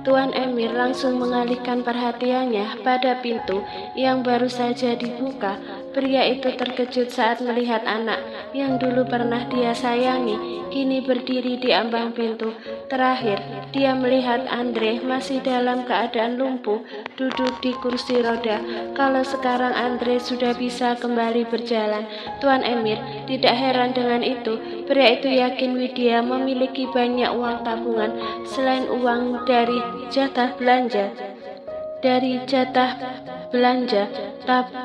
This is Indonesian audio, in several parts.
Tuan Emir langsung mengalihkan perhatiannya pada pintu yang baru saja dibuka. Pria itu terkejut saat melihat anak yang dulu pernah dia sayangi, kini berdiri di ambang pintu. Terakhir, dia melihat Andre masih dalam keadaan lumpuh, duduk di kursi roda. Kalau sekarang Andre sudah bisa kembali berjalan, Tuan Emir tidak heran dengan itu. Pria itu yakin Widya memiliki banyak uang tabungan selain uang dari jatah belanja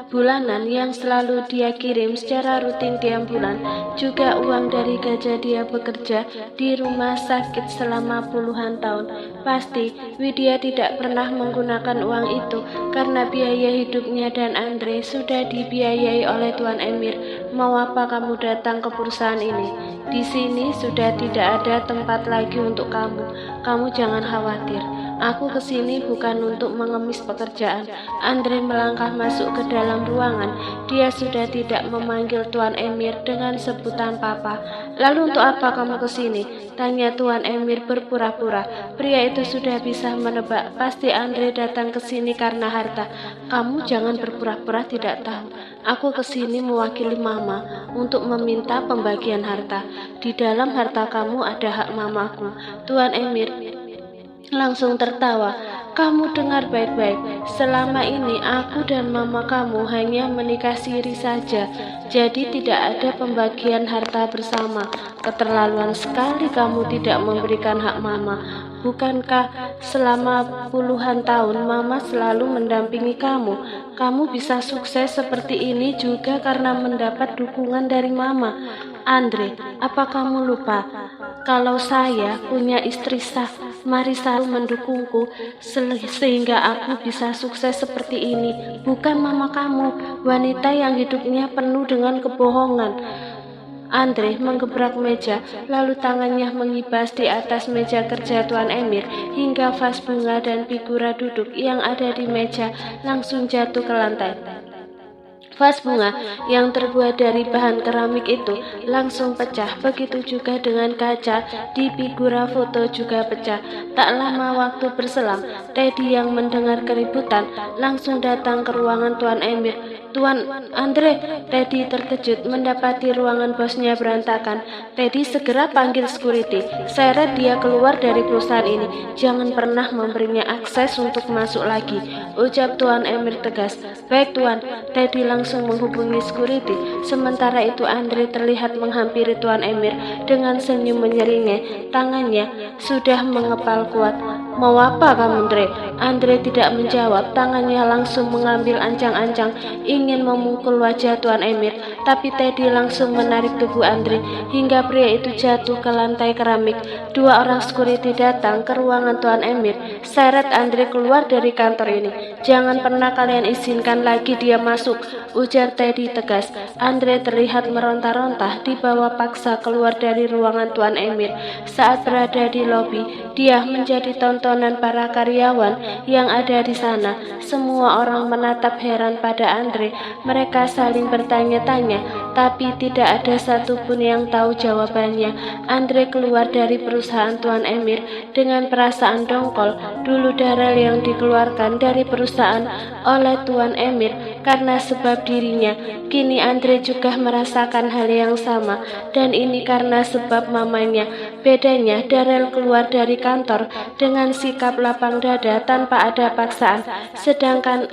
bulanan yang selalu dia kirim secara rutin tiap bulan, juga uang dari gaji dia bekerja di rumah sakit selama puluhan tahun. Pasti Widya tidak pernah menggunakan uang itu karena biaya hidupnya dan Andre sudah dibiayai oleh Tuan Emir. Mau apa kamu datang ke perusahaan ini? Di sini sudah tidak ada tempat lagi untuk kamu. Kamu jangan khawatir. Aku kesini bukan untuk mengemis pekerjaan. Andre melangkah masuk ke dalam ruangan. Dia sudah tidak memanggil Tuan Emir dengan sebutan Papa. Lalu untuk apa kamu kesini? Tanya Tuan Emir berpura-pura. Pria itu sudah bisa menebak. Pasti Andre datang ke sini karena harta. Kamu jangan berpura-pura tidak tahu. Aku kesini mewakili Mama untuk meminta pembagian harta. Di dalam harta kamu ada hak mamaku. Tuan Emir langsung tertawa. Kamu dengar baik-baik. Selama ini aku dan mama kamu hanya menikah siri saja. Jadi tidak ada pembagian harta bersama. Keterlaluan sekali kamu tidak memberikan hak mama. Bukankah selama puluhan tahun mama selalu mendampingi kamu? Kamu bisa sukses seperti ini juga karena mendapat dukungan dari mama. Andre, apa kamu lupa kalau saya punya istri sah? Mari selalu mendukungku sehingga aku bisa sukses seperti ini. Bukan mama kamu, wanita yang hidupnya penuh dengan kebohongan. Andre menggebrak meja, lalu tangannya mengibas di atas meja kerja Tuan Emir hingga vas bunga dan figura duduk yang ada di meja langsung jatuh ke lantai. Vas bunga yang terbuat dari bahan keramik itu langsung pecah, begitu juga dengan kaca di figura foto juga pecah. Tak lama waktu berselang, Teddy yang mendengar keributan langsung datang ke ruangan Tuan Emir. Tuan Andre, Teddy terkejut mendapati ruangan bosnya berantakan. Teddy segera panggil security, seret dia keluar dari perusahaan ini. Jangan pernah memberinya akses untuk masuk lagi, ucap Tuan Emir tegas. Baik Tuan. Teddy langsung menghubungi security. Sementara itu Andre terlihat menghampiri Tuan Emir dengan senyum menyeringai. Tangannya sudah mengepal kuat. Mau apa kamu, Andre? Andre tidak menjawab. Tangannya langsung mengambil ancang-ancang ingin memukul wajah Tuan Emir, tapi Teddy langsung menarik tubuh Andre hingga pria itu jatuh ke lantai keramik. Dua orang security datang ke ruangan Tuan Emir. Seret Andre keluar dari kantor ini. Jangan pernah kalian izinkan lagi dia masuk, ujar Teddy tegas. Andre terlihat meronta-ronta dibawa paksa keluar dari ruangan Tuan Emir. Saat berada di lobi, dia menjadi tontonan para karyawan yang ada di sana. Semua orang menatap heran pada Andre. Mereka saling bertanya-tanya, tapi tidak ada satupun yang tahu jawabannya. Andre keluar dari perusahaan Tuan Emir dengan perasaan dongkol. Dulu Darel yang dikeluarkan dari perusahaan oleh Tuan Emir karena sebab dirinya. Kini Andre juga merasakan hal yang sama, dan ini karena sebab mamanya. Bedanya, Darel keluar dari kantor dengan sikap lapang dada tanpa ada paksaan, sedangkan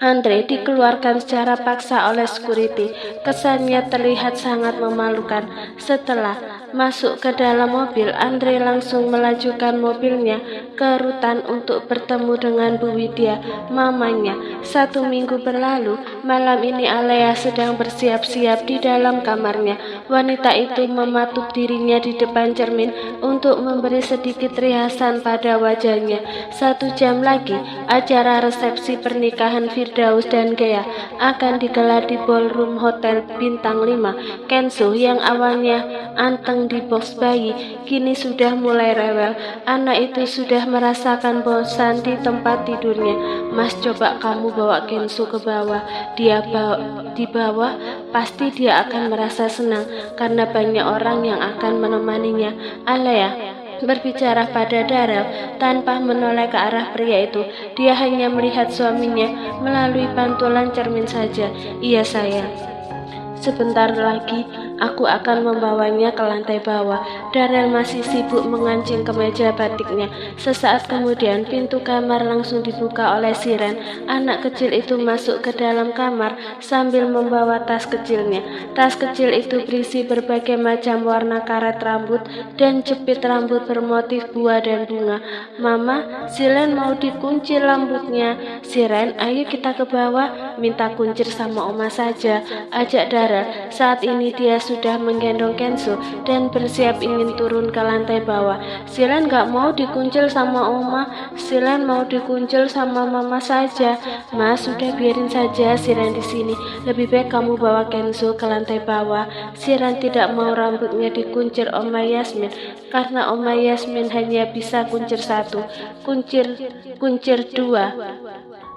Andre dikeluarkan secara paksa oleh security. Kesannya terlihat sangat memalukan. Setelah masuk ke dalam mobil, Andre langsung melajukan mobilnya ke rutan untuk bertemu dengan Bu Widya, mamanya. 1 minggu berlalu, malam ini Alea sedang bersiap-siap di dalam kamarnya. Wanita itu mematuk dirinya di depan cermin untuk memberi sedikit riasan pada wajahnya. 1 jam lagi, acara resepsi pernikahan Firdaus dan Gea akan digelar di ballroom hotel bintang 5. Kenzo yang awalnya anteng di box bayi kini sudah mulai rewel. Anak itu sudah merasakan bosan di tempat tidurnya. Mas, coba kamu bawa Kenzo ke bawah. Di bawah pasti dia akan merasa senang karena banyak orang yang akan menemaninya. Alea, berbicara pada Darel tanpa menoleh ke arah pria itu. Dia hanya melihat suaminya melalui pantulan cermin saja. Iya sayang, sebentar lagi aku akan membawanya ke lantai bawah. Darel masih sibuk mengancing kemeja batiknya. Sesaat kemudian pintu kamar langsung dibuka oleh Siren. Anak kecil itu masuk ke dalam kamar sambil membawa tas kecilnya. Tas kecil itu berisi berbagai macam warna karet rambut dan jepit rambut bermotif buah dan bunga. Mama, Siren mau dikuncir rambutnya. Siren, ayo kita ke bawah, minta kuncir sama Oma saja, ajak Darel. Saat ini dia sudah menggendong Kenzo dan bersiap ingin turun ke lantai bawah. Siren gak mau dikuncil sama Oma, Siren mau dikuncil sama Mama saja. Mas, sudah biarin saja Siren di sini. Lebih baik kamu bawa Kenzo ke lantai bawah. Siren tidak mau rambutnya dikuncir Oma Yasmin karena Oma Yasmin hanya bisa kuncir satu, kuncir dua.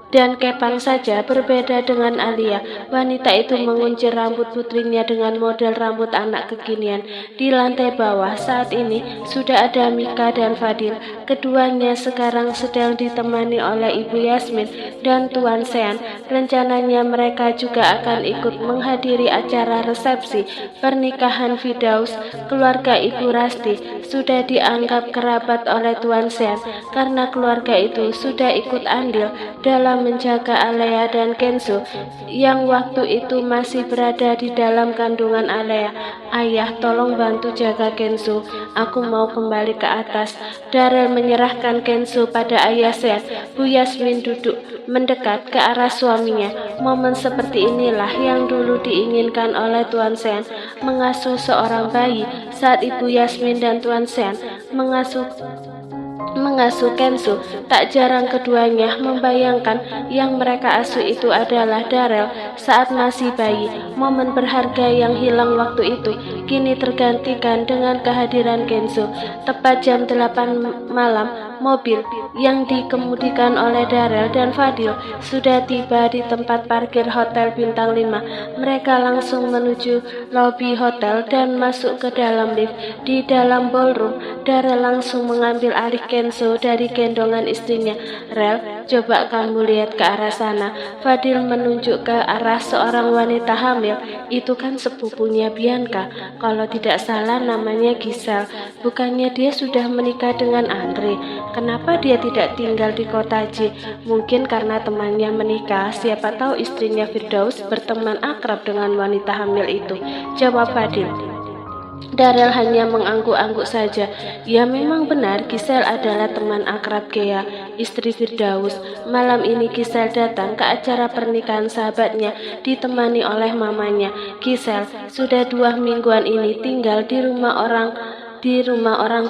Dan Kepang saja berbeda dengan Alia. Wanita itu menguncir rambut putrinya dengan model rambut anak kekinian. Di lantai bawah saat ini sudah ada Mika dan Fadil. Keduanya sekarang sedang ditemani oleh Ibu Yasmin dan Tuan Sean. Rencananya mereka juga akan ikut menghadiri acara resepsi pernikahan Firdaus. Keluarga Ibu Rasti sudah dianggap kerabat oleh Tuan Sean karena keluarga itu sudah ikut andil dalam menjaga Alea dan Kenzo yang waktu itu masih berada di dalam kandungan Alea. Ayah, tolong bantu jaga Kenzo, aku mau kembali ke atas. Darel menyerahkan Kenzo pada ayah Sean. Bu Yasmin duduk mendekat ke arah suaminya. Momen seperti inilah yang dulu diinginkan oleh Tuan Sean, mengasuh seorang bayi. Saat Ibu Yasmin dan Tuan Sean mengasuh Kenzo, tak jarang keduanya membayangkan yang mereka asuh itu adalah Darel saat masih bayi. Momen berharga yang hilang waktu itu kini tergantikan dengan kehadiran Kenzo. Tepat jam 8 malam, mobil yang dikemudikan oleh Darel dan Fadil sudah tiba di tempat parkir Hotel Bintang 5. Mereka langsung menuju lobi hotel dan masuk ke dalam lift. Di dalam ballroom, Darel langsung mengambil alih Kenzo dari gendongan istrinya. Rel, coba kamu lihat ke arah sana. Fadil menunjuk ke arah seorang wanita hamil. Itu kan sepupunya Bianca. Kalau tidak salah namanya Gisel. Bukannya dia sudah menikah dengan Andre? Kenapa dia tidak tinggal di kota J? Mungkin karena temannya menikah. Siapa tahu istrinya Firdaus berteman akrab dengan wanita hamil itu, jawab Fadil. Darel hanya mengangguk-angguk saja. Ya, memang benar, Gisel adalah teman akrab Gea, istri Firdaus. Malam ini Gisel datang ke acara pernikahan sahabatnya ditemani oleh mamanya. Gisel sudah 2 mingguan ini tinggal di rumah orang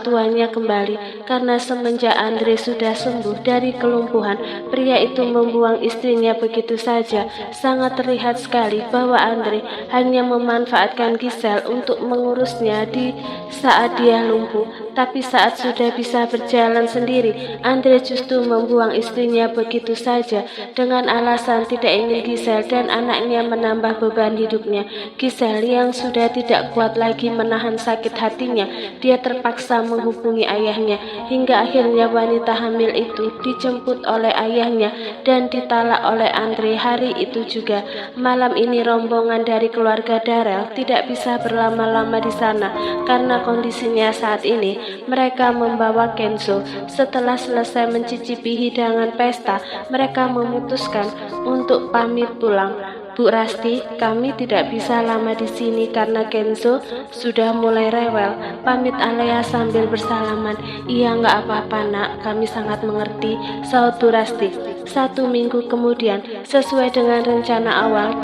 tuanya kembali karena semenjak Andre sudah sembuh dari kelumpuhan, pria itu membuang istrinya begitu saja. Sangat terlihat sekali bahwa Andre hanya memanfaatkan Gisel untuk mengurusnya di saat dia lumpuh, tapi saat sudah bisa berjalan sendiri, Andre justru membuang istrinya begitu saja dengan alasan tidak ingin Gisel dan anaknya menambah beban hidupnya. Gisel yang sudah tidak kuat lagi menahan sakit hatinya, dia terpaksa menghubungi ayahnya hingga akhirnya wanita hamil itu dijemput oleh ayahnya dan ditalak oleh Andre hari itu juga. Malam ini rombongan dari keluarga Darel tidak bisa berlama-lama di sana karena kondisinya saat ini. Mereka membawa Kenzo. Setelah selesai mencicipi hidangan pesta, mereka memutuskan untuk pamit pulang. Bu Rasti, kami tidak bisa lama di sini karena Kenzo sudah mulai rewel, pamit Alea sambil bersalaman. Iya, nggak apa-apa nak, kami sangat mengerti, sahut Bu Rasti. 1 minggu kemudian, sesuai dengan rencana awal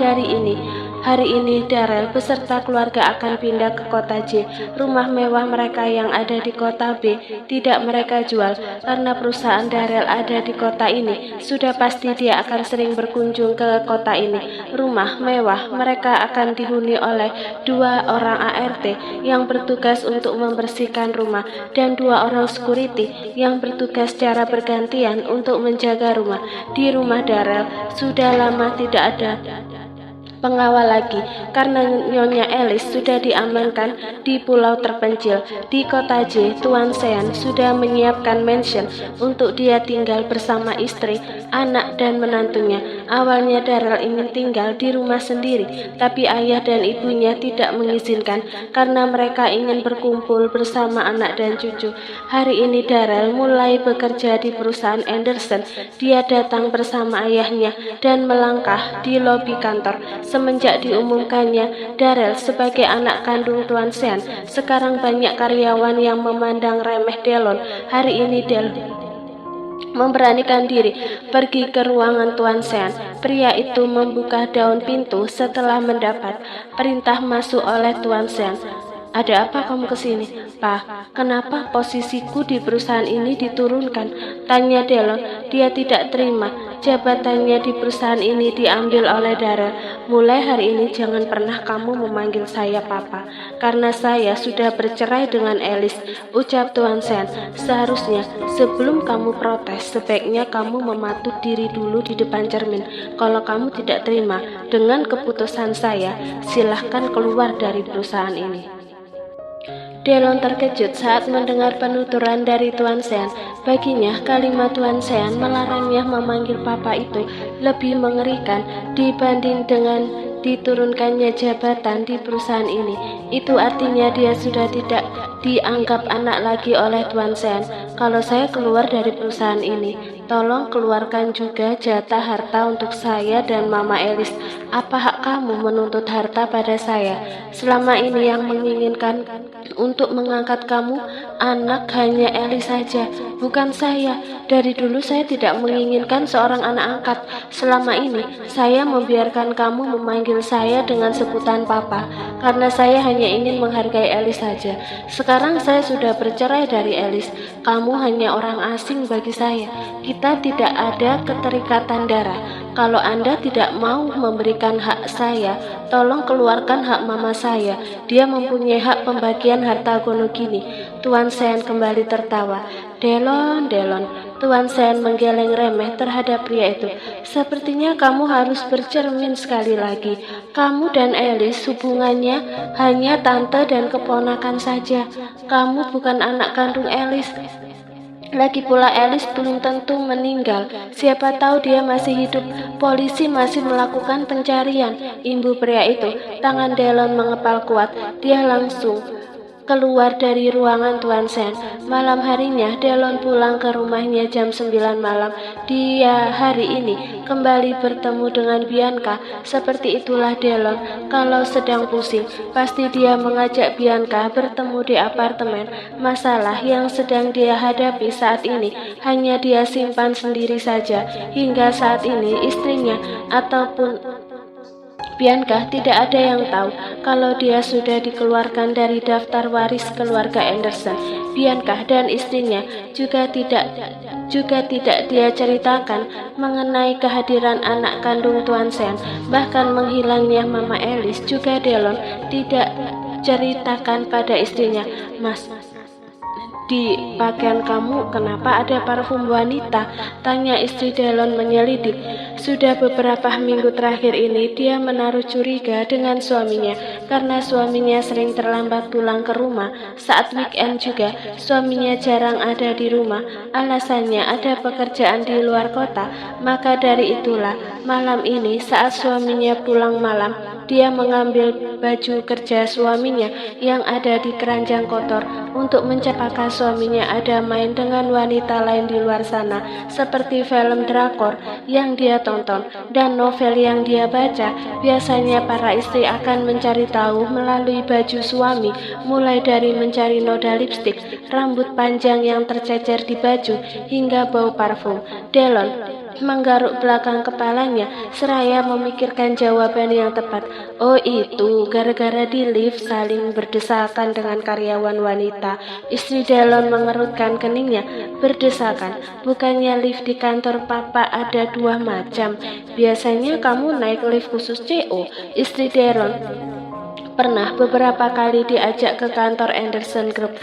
hari ini Darel beserta keluarga akan pindah ke kota J. Rumah mewah mereka yang ada di kota B tidak mereka jual karena perusahaan Darel ada di kota ini. Sudah pasti dia akan sering berkunjung ke kota ini. Rumah mewah mereka akan dihuni oleh 2 orang ART yang bertugas untuk membersihkan rumah dan 2 orang security yang bertugas secara bergantian untuk menjaga rumah. Di rumah Darel sudah lama tidak ada pengawal lagi karena Nyonya Alice sudah diamankan di pulau terpencil. Di kota J, Tuan Sean sudah menyiapkan mansion untuk dia tinggal bersama istri, anak, dan menantunya. Awalnya Daryl ingin tinggal di rumah sendiri, tapi ayah dan ibunya tidak mengizinkan karena mereka ingin berkumpul bersama anak dan cucu. Hari ini Daryl mulai bekerja di perusahaan Anderson. Dia datang bersama ayahnya dan melangkah di lobi kantor. Semenjak diumumkannya Daryl sebagai anak kandung Tuan Sean, sekarang banyak karyawan yang memandang remeh Delon. Hari ini Delon memberanikan diri pergi ke ruangan Tuan Sean. Pria itu membuka daun pintu setelah mendapat perintah masuk oleh Tuan Sean. Ada apa kamu kesini? Pak, kenapa posisiku di perusahaan ini diturunkan? Tanya Delon. Dia tidak terima. Jabatannya di perusahaan ini diambil oleh Daryl. Mulai hari ini jangan pernah kamu memanggil saya Papa, karena saya sudah bercerai dengan Alice, ucap Tuan Sean. Seharusnya sebelum kamu protes, sebaiknya kamu mematut diri dulu di depan cermin. Kalau kamu tidak terima dengan keputusan saya, silahkan keluar dari perusahaan ini. Delon terkejut saat mendengar penuturan dari Tuan Sean. Baginya, kalimat Tuan Sean melarangnya memanggil Papa itu lebih mengerikan dibanding dengan diturunkannya jabatan di perusahaan ini. Itu artinya dia sudah tidak dianggap anak lagi oleh Tuan Sean. Kalau saya keluar dari perusahaan ini, tolong keluarkan juga jatah harta untuk saya dan Mama Alice. Apa hak kamu menuntut harta pada saya? Selama ini yang menginginkan untuk mengangkat kamu anak hanya Alice saja, bukan saya. Dari dulu saya tidak menginginkan seorang anak angkat. Selama ini saya membiarkan kamu memanggil saya dengan sebutan Papa karena saya hanya ingin menghargai Alice saja. Sekarang saya sudah bercerai dari Alice. Kamu hanya orang asing bagi saya. Kita tidak ada keterikatan darah. Kalau Anda tidak mau memberikan hak saya, tolong keluarkan hak mama saya. Dia mempunyai hak pembagian harta Gonogini. Tuan Sean kembali tertawa. Delon. Tuan Sean menggeleng remeh terhadap pria itu. Sepertinya kamu harus bercermin sekali lagi. Kamu dan Alice hubungannya hanya tante dan keponakan saja. Kamu bukan anak kandung Alice. Lagi pula Alice belum tentu meninggal. Siapa tahu dia masih hidup. Polisi masih melakukan pencarian. Imbu pria itu. Tangan Delon mengepal kuat. Dia langsung keluar dari ruangan Tuan Sean. Malam harinya Delon pulang ke rumahnya jam 9 malam. Dia hari ini kembali bertemu dengan Bianca. Seperti itulah Delon. Kalau sedang pusing, pasti dia mengajak Bianca bertemu di apartemen. Masalah yang sedang dia hadapi saat ini hanya dia simpan sendiri saja. Hingga saat ini istrinya ataupun Bianca tidak ada yang tahu kalau dia sudah dikeluarkan dari daftar waris keluarga Anderson. Bianca dan istrinya juga tidak dia ceritakan mengenai kehadiran anak kandung Tuan Sean. Bahkan menghilangnya Mama Alice juga Delon tidak ceritakan pada istrinya. Mas, di pakaian kamu kenapa ada parfum wanita? Tanya istri Delon menyelidik. Sudah beberapa minggu terakhir ini dia menaruh curiga dengan suaminya karena suaminya sering terlambat pulang ke rumah. Saat weekend juga suaminya jarang ada di rumah. Alasannya ada pekerjaan di luar kota. Maka dari itulah malam ini saat suaminya pulang malam, dia mengambil baju kerja suaminya yang ada di keranjang kotor untuk mencapakah suaminya ada main dengan wanita lain di luar sana, seperti film drakor yang dia tonton dan novel yang dia baca. Biasanya para istri akan mencari tahu melalui baju suami, mulai dari mencari noda lipstik, rambut panjang yang tercecer di baju, hingga bau parfum. Delon menggaruk belakang kepalanya seraya memikirkan jawaban yang tepat. Oh itu, gara-gara di lift saling berdesakan dengan karyawan wanita. Istri Delon mengerutkan keningnya. Berdesakan? Bukannya lift di kantor Papa ada 2 macam? Biasanya kamu naik lift khusus CO. Istri Delon pernah beberapa kali diajak ke kantor Anderson Group.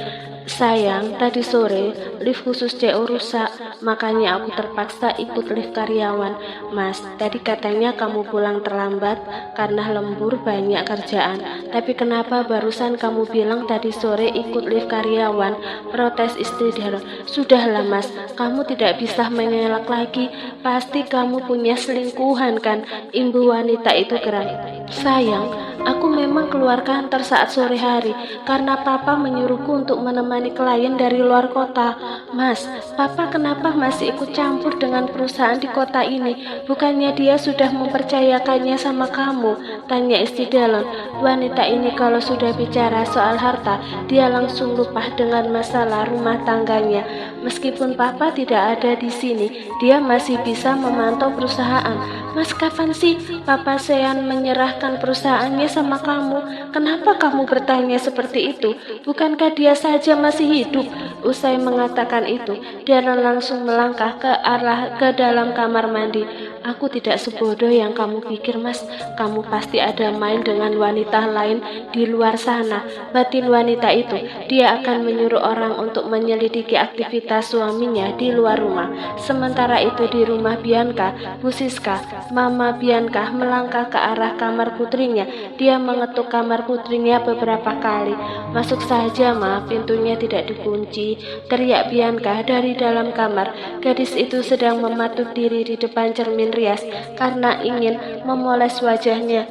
Sayang, tadi sore lift khusus CO rusak, makanya aku terpaksa ikut lift karyawan. Mas, tadi katanya kamu pulang terlambat karena lembur banyak kerjaan. Tapi kenapa barusan kamu bilang tadi sore ikut lift karyawan? Protes istri Darren. Sudahlah mas, kamu tidak bisa mengelak lagi. Pasti kamu punya selingkuhan kan? Imbu wanita itu geram. Sayang, aku memang keluar kantor saat sore hari karena papa menyuruhku untuk menemani klien dari luar kota. Mas, papa kenapa masih ikut campur dengan perusahaan di kota ini? Bukannya dia sudah mempercayakannya sama kamu? Tanya istri Delon. Wanita ini kalau sudah bicara soal harta, dia langsung lupa dengan masalah rumah tangganya. Meskipun papa tidak ada di sini, dia masih bisa memantau perusahaan. Mas, kapan sih papa Sean menyerahkan perusahaannya sama kamu? Kenapa kamu bertanya seperti itu? Bukankah dia saja masih hidup? Usai mengatakan itu, Darren langsung melangkah ke dalam kamar mandi. Aku tidak sebodoh yang kamu pikir, mas. Kamu pasti ada main dengan wanita lain di luar sana. Batin wanita itu, dia akan menyuruh orang untuk menyelidiki aktivitas suaminya di luar rumah. Sementara itu di rumah Bianca, Bu Siska, Mama Bianca melangkah ke arah kamar putrinya. Dia mengetuk kamar putrinya beberapa kali. Masuk saja, Ma, pintunya tidak dikunci, teriak Bianca dari dalam kamar. Gadis itu sedang mematuk diri di depan cermin rias karena ingin memoles wajahnya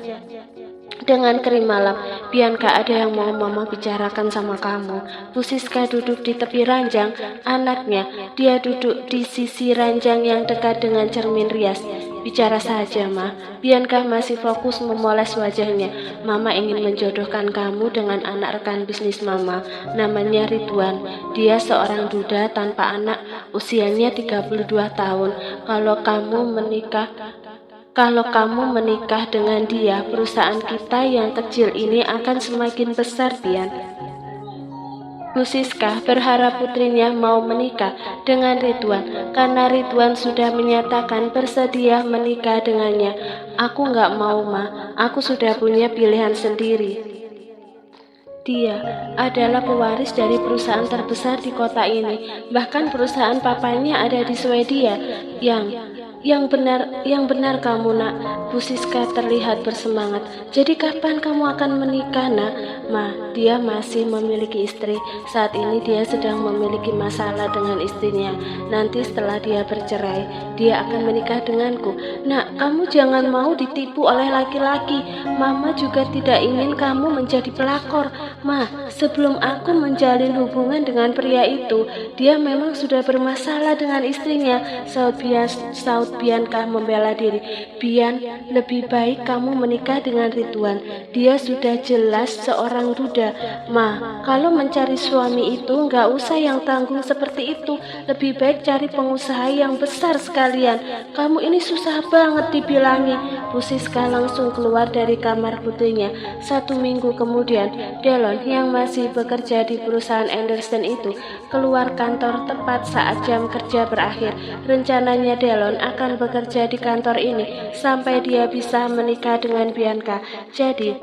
dengan krim malam. Bianca, ada yang mau mama bicarakan sama kamu. Bu Siska duduk di tepi ranjang anaknya. Dia duduk di sisi ranjang yang dekat dengan cermin rias. Bicara saja, Ma. Bianca masih fokus memoles wajahnya. Mama ingin menjodohkan kamu dengan anak rekan bisnis Mama. Namanya Ridwan. Dia seorang duda tanpa anak, usianya 32 tahun. Kalau kamu menikah dengan dia, perusahaan kita yang kecil ini akan semakin besar, Bian. Bu Siska berharap putrinya mau menikah dengan Ridwan karena Ridwan sudah menyatakan bersedia menikah dengannya. Aku nggak mau, Ma. Aku sudah punya pilihan sendiri. Dia adalah pewaris dari perusahaan terbesar di kota ini. Bahkan perusahaan papanya ada di Swedia. Yang benar kamu, Nak. Bu Siska terlihat bersemangat. Jadi kapan kamu akan menikah, Nak? Ma, dia masih memiliki istri. Saat ini dia sedang memiliki masalah dengan istrinya. Nanti setelah dia bercerai, dia akan menikah denganku. Nak, kamu jangan mau ditipu oleh laki-laki. Mama juga tidak ingin kamu menjadi pelakor. Ma, sebelum aku menjalin hubungan dengan pria itu, dia memang sudah bermasalah dengan istrinya. Saud Bianca membela diri. Bian, lebih baik kamu menikah dengan Ridwan. Dia sudah jelas seorang duda. Ma, kalau mencari suami itu nggak usah yang tanggung seperti itu. Lebih baik cari pengusaha yang besar sekalian. Kamu ini susah banget dibilangi. Bu Siska langsung keluar dari kamar putrinya. 1 minggu kemudian, Delon yang masih bekerja di perusahaan Anderson itu keluar kantor tepat saat jam kerja berakhir. Rencananya Delon akan bekerja di kantor ini sampai dia bisa menikah dengan Bianca. Jadi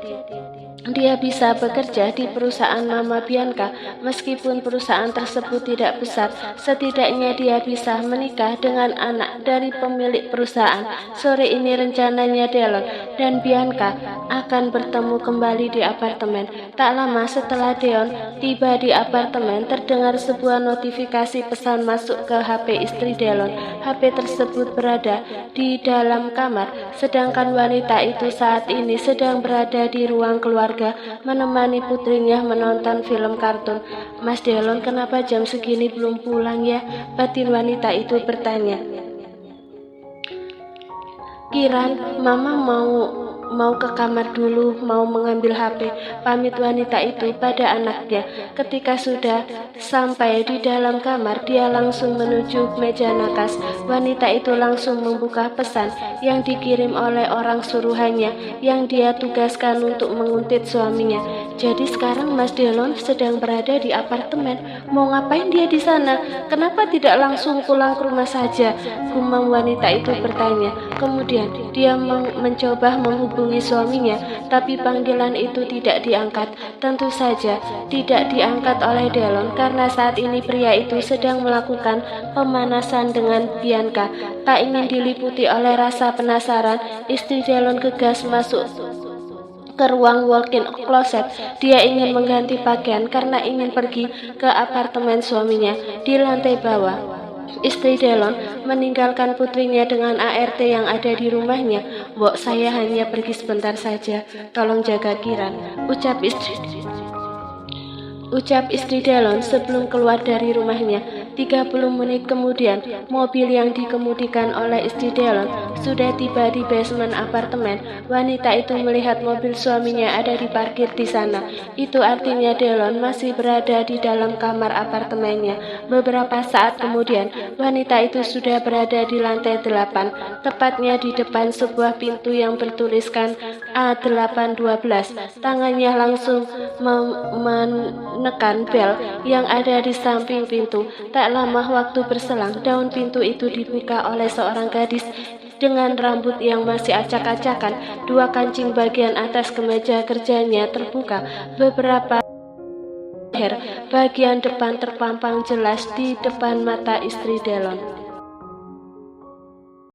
dia bisa bekerja di perusahaan Mama Bianca. Meskipun perusahaan tersebut tidak besar, setidaknya dia bisa menikah dengan anak dari pemilik perusahaan. Sore ini rencananya Delon dan Bianca akan bertemu kembali di apartemen. Tak lama setelah Deon tiba di apartemen, terdengar sebuah notifikasi pesan masuk ke HP istri Delon. HP tersebut berada di dalam kamar, sedangkan wanita itu saat ini sedang berada di ruang keluarga menemani putrinya menonton film kartun. Mas Delon, kenapa jam segini belum pulang ya? Batin wanita itu bertanya. Kiran, Mama mau ke kamar dulu, mau mengambil HP, pamit wanita itu pada anaknya. Ketika sudah sampai di dalam kamar, dia langsung menuju meja nakas. Wanita itu langsung membuka pesan yang dikirim oleh orang suruhannya yang dia tugaskan untuk menguntit suaminya. Jadi sekarang Mas Delon sedang berada di apartemen. Mau ngapain dia di sana? Kenapa tidak langsung pulang ke rumah saja? Gumam wanita itu bertanya. Kemudian dia mencoba menghubungi menghubungi suaminya, tapi panggilan itu tidak diangkat. Tentu saja tidak diangkat oleh Delon karena saat ini pria itu sedang melakukan pemanasan dengan Bianca. Tak ingin diliputi oleh rasa penasaran, istri Delon gegas masuk ke ruang walk-in closet. Dia ingin mengganti pakaian karena ingin pergi ke apartemen suaminya di lantai bawah. Istri Delon meninggalkan putrinya dengan ART yang ada di rumahnya. "Mbok, saya hanya pergi sebentar saja, tolong jaga Kiran," ucap istri Delon sebelum keluar dari rumahnya. 30 menit kemudian, mobil yang dikemudikan oleh istri Delon sudah tiba di basement apartemen. Wanita itu melihat mobil suaminya ada diparkir di sana. Itu artinya Delon masih berada di dalam kamar apartemennya. Beberapa saat kemudian, wanita itu sudah berada di lantai 8, tepatnya di depan sebuah pintu yang bertuliskan A812. Tangannya langsung menekan bel yang ada di samping pintu. Tak lama waktu berselang, daun pintu itu dibuka oleh seorang gadis dengan rambut yang masih acak-acakan. Dua kancing bagian atas kemeja kerjanya terbuka. Beberapa leher bagian depan terpampang jelas di depan mata istri Delon.